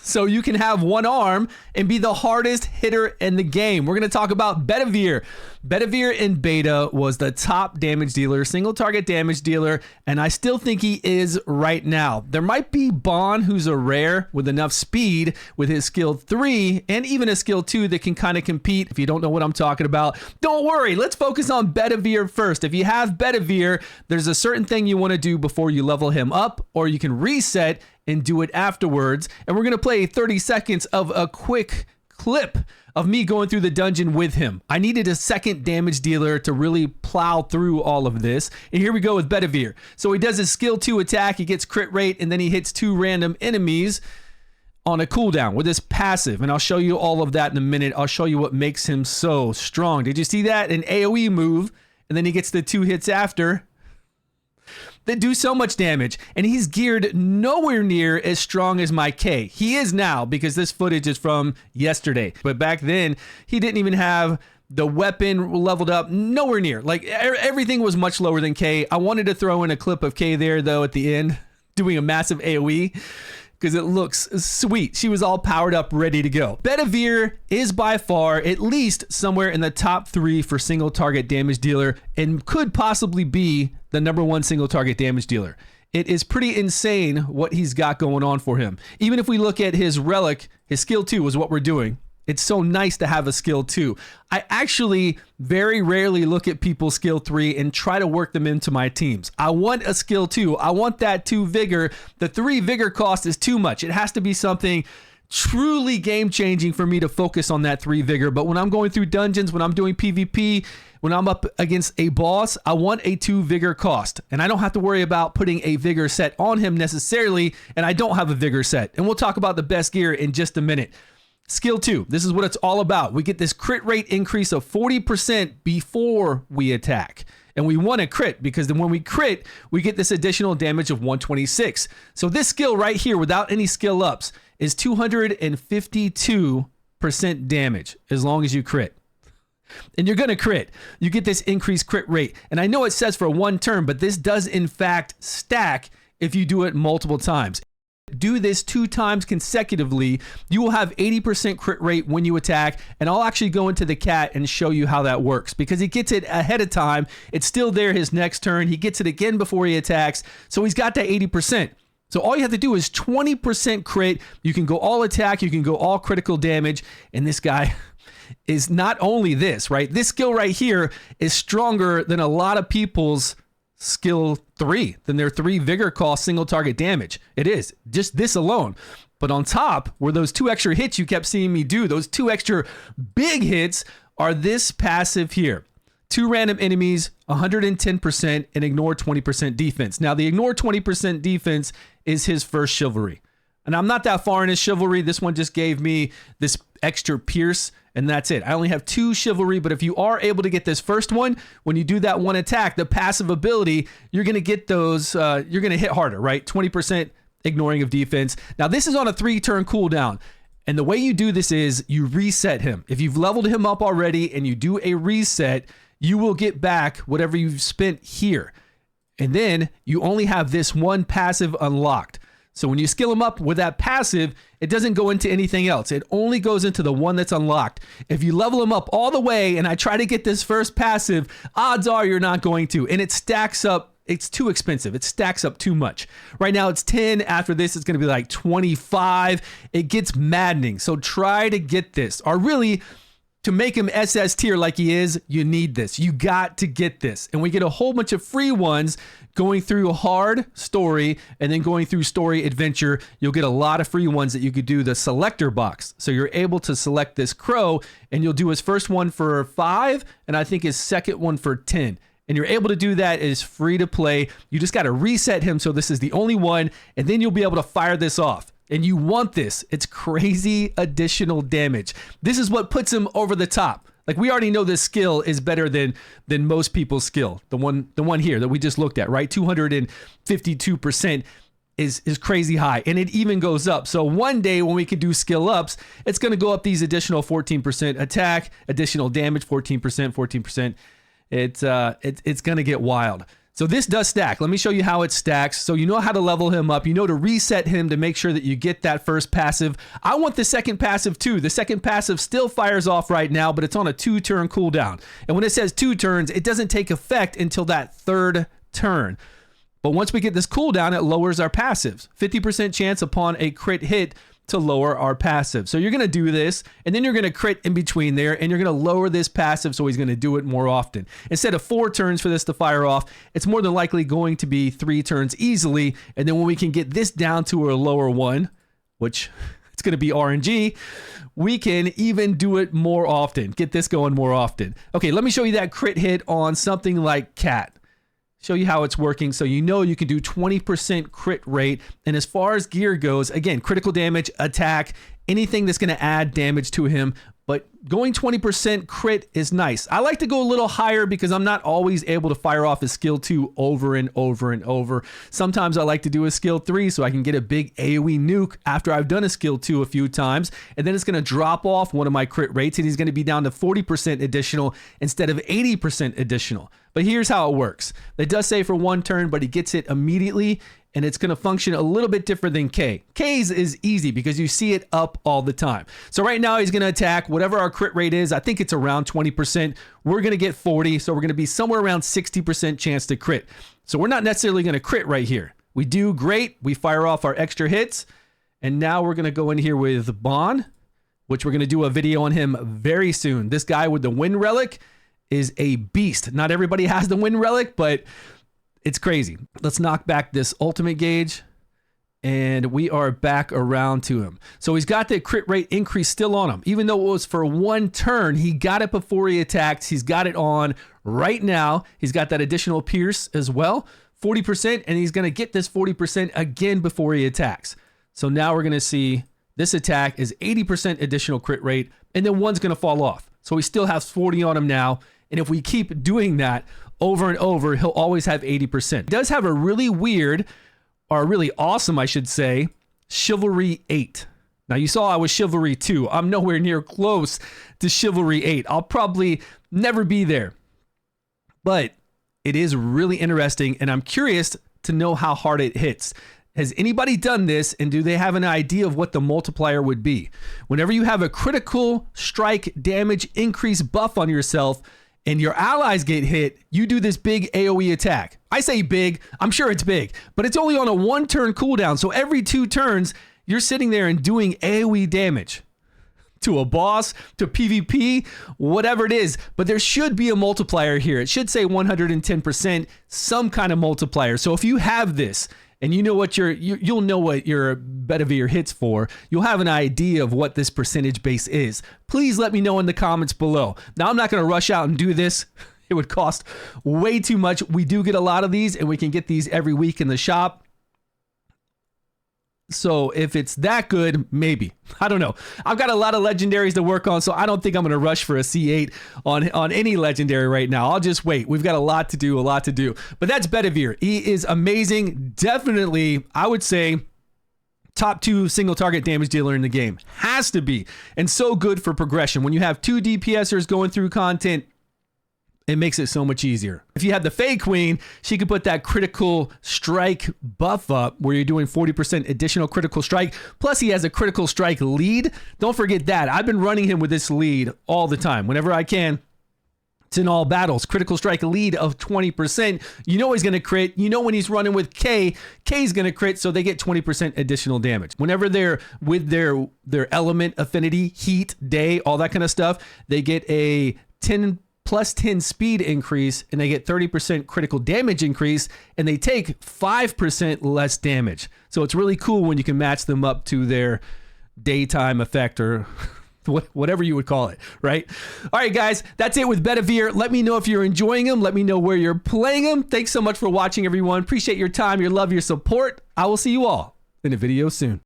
so you can have one arm and be the hardest hitter in the game. We're going to talk about Bedivere. Bedivere in beta was the top damage dealer, single target damage dealer, and I still think he is right now. There might be Bond, who's a rare with enough speed with his skill 3 and even a skill 2 that can kind of compete. If you don't know what I'm talking about, don't worry. Let's focus on Bedivere first. If you have Bedivere, there's a certain thing you want to do before you level him up, or you can reset and do it afterwards. And we're going to play 30 seconds of a quick clip of me going through the dungeon with him. I needed a second damage dealer to really plow through all of this. And here we go with Bedivere. So he does his skill 2 attack, he gets crit rate, and then he hits 2 random enemies on a cooldown with his passive. And I'll show you all of that in a minute. I'll show you what makes him so strong. Did you see that? An AoE move, and then he gets the 2 hits after that do so much damage, and he's geared nowhere near as strong as my K. He is now, because this footage is from yesterday, but back then he didn't even have the weapon leveled up, nowhere near. Like everything was much lower than K. I wanted to throw in a clip of K there though at the end doing a massive AoE because it looks sweet. She was all powered up, ready to go. Bedivere is by far at least somewhere in the top 3 for single target damage dealer and could possibly be the #1 single target damage dealer. It is pretty insane what he's got going on for him. Even if we look at his relic, his skill 2 is what we're doing. It's so nice to have a skill 2. I actually very rarely look at people's skill 3 and try to work them into my teams. I want a skill 2. I want that 2 vigor. The 3 vigor cost is too much. It has to be something truly game changing for me to focus on that 3 vigor. But when I'm going through dungeons, when I'm doing PvP, when I'm up against a boss, I want a 2 vigor cost. And I don't have to worry about putting a vigor set on him necessarily. And I don't have a vigor set. And we'll talk about the best gear in just a minute. Skill 2, this is what it's all about. We get this crit rate increase of 40% before we attack. And we want to crit because then when we crit, we get this additional damage of 126. So this skill right here, without any skill ups, is 252% damage as long as you crit. And you're going to crit. You get this increased crit rate. And I know it says for 1 turn, but this does in fact stack if you do it multiple times. Do this 2 times consecutively, you will have 80% crit rate when you attack, and I'll actually go into the cat and show you how that works because he gets it ahead of time. It's still there his next turn. He gets it again before he attacks, so he's got that 80%. So all you have to do is 20% crit. You can go all attack, you can go all critical damage, and this guy is not only this, right? This skill right here is stronger than a lot of people's skill 3, than their 3 vigor cost single target damage. It is just this alone. But on top, where those 2 extra hits you kept seeing me do, those 2 extra big hits are this passive here. 2 random enemies, 110%, and ignore 20% defense. Now the ignore 20% defense is his first chivalry. And I'm not that far in his chivalry. This one just gave me this extra pierce, and that's it. I only have 2 chivalry, but if you are able to get this first one, when you do that 1 attack, the passive ability, you're going to get those, you're going to hit harder, right? 20% ignoring of defense. Now, this is on a 3-turn cooldown. And the way you do this is you reset him. If you've leveled him up already and you do a reset, you will get back whatever you've spent here. And then you only have this 1 passive unlocked. So when you skill him up with that passive, it doesn't go into anything else. It only goes into the one that's unlocked. If you level him up all the way and I try to get this first passive, odds are you're not going to. And it stacks up. It's too expensive. It stacks up too much. Right now it's 10. After this, it's going to be like 25. It gets maddening. So try to get this. Or really, to make him SS tier like he is, you need this. You got to get this. And we get a whole bunch of free ones going through a hard story and then going through story adventure. You'll get a lot of free ones that you could do the selector box. So you're able to select this crow and you'll do his first one for 5 and I think his second one for 10. And you're able to do that. It is free to play. You just got to reset him so this is the only one, and then you'll be able to fire this off. And you want this. It's crazy additional damage. This is what puts him over the top. Like, we already know this skill is better than most people's skill. The one here that we just looked at, right? 252% is crazy high, and it even goes up. So one day when we can do skill ups, it's going to go up these additional 14% attack, additional damage, 14%. It's going to get wild. So this does stack. Let me show you how it stacks. So you know how to level him up. You know to reset him to make sure that you get that first passive. I want the second passive too. The second passive still fires off right now, but it's on a 2-turn cooldown. And when it says 2 turns, it doesn't take effect until that 3rd turn. But once we get this cooldown, it lowers our passives. 50% chance upon a crit hit to lower our passive. So you're going to do this, and then you're going to crit in between there, and you're going to lower this passive so he's going to do it more often. Instead of 4 turns for this to fire off, it's more than likely going to be 3 turns easily, and then when we can get this down to a lower one, which it's going to be RNG, we can even do it more often. Get this going more often. Okay, let me show you that crit hit on something like Cat. Show you how it's working so you know you can do 20% crit rate. And as far as gear goes, again, critical damage, attack, anything that's going to add damage to him. But going 20% crit is nice. I like to go a little higher because I'm not always able to fire off a skill 2 over and over and over. Sometimes I like to do a skill 3 so I can get a big AoE nuke after I've done a skill 2 a few times. And then it's going to drop off one of my crit rates and he's going to be down to 40% additional instead of 80% additional. But here's how it works. It does say for 1 turn, but he gets it immediately. And it's going to function a little bit different than K. K's is easy because you see it up all the time. So right now he's going to attack whatever our crit rate is. I think it's around 20%. We're going to get 40. So we're going to be somewhere around 60% chance to crit. So we're not necessarily going to crit right here. We do great. We fire off our extra hits. And now we're going to go in here with Bond, which we're going to do a video on him very soon. This guy with the Wind Relic is a beast. Not everybody has the Wind Relic, but it's crazy. Let's knock back this ultimate gauge and we are back around to him. So he's got the crit rate increase still on him. Even though it was for 1 turn, he got it before he attacked. He's got it on right now. He's got that additional pierce as well, 40%, and he's going to get this 40% again before he attacks. So now we're going to see this attack is 80% additional crit rate, and then 1's going to fall off. So he still has 40 on him now. And if we keep doing that over and over, he'll always have 80%. He does have a really weird, or really awesome, I should say, Chivalry 8. Now you saw I was Chivalry 2. I'm nowhere near close to Chivalry 8. I'll probably never be there. But it is really interesting, and I'm curious to know how hard it hits. Has anybody done this, and do they have an idea of what the multiplier would be? Whenever you have a critical strike damage increase buff on yourself, and your allies get hit, you do this big AoE attack. I say big, I'm sure it's big, but it's only on a 1-turn cooldown. So every 2 turns, you're sitting there and doing AoE damage to a boss, to PvP, whatever it is. But there should be a multiplier here. It should say 110%, some kind of multiplier. So if you have this, and you know what you'll know what your Bedivere hits for, you'll have an idea of what this percentage base is. Please let me know in the comments below. Now, I'm not going to rush out and do this. It would cost way too much. We do get a lot of these, and we can get these every week in the shop. So if it's that good, maybe. I don't know. I've got a lot of legendaries to work on, so I don't think I'm going to rush for a C8 on any legendary right now. I'll just wait. We've got a lot to do, But that's Bedivere. He is amazing. Definitely, I would say, top 2 single target damage dealer in the game. Has to be. And so good for progression. When you have 2 DPSers going through content, it makes it so much easier. If you have the Fae Queen, she could put that critical strike buff up where you're doing 40% additional critical strike. Plus he has a critical strike lead. Don't forget that. I've been running him with this lead all the time. Whenever I can, it's in all battles. Critical strike lead of 20%. You know he's going to crit. You know when he's running with K, K's going to crit, so they get 20% additional damage. Whenever they're with their element affinity, heat, day, all that kind of stuff, they get a +10 speed increase, and they get 30% critical damage increase, and they take 5% less damage. So it's really cool when you can match them up to their daytime effect or whatever you would call it, right? All right, guys, that's it with Bedivere. Let me know if you're enjoying them. Let me know where you're playing them. Thanks so much for watching, everyone. Appreciate your time, your love, your support. I will see you all in a video soon.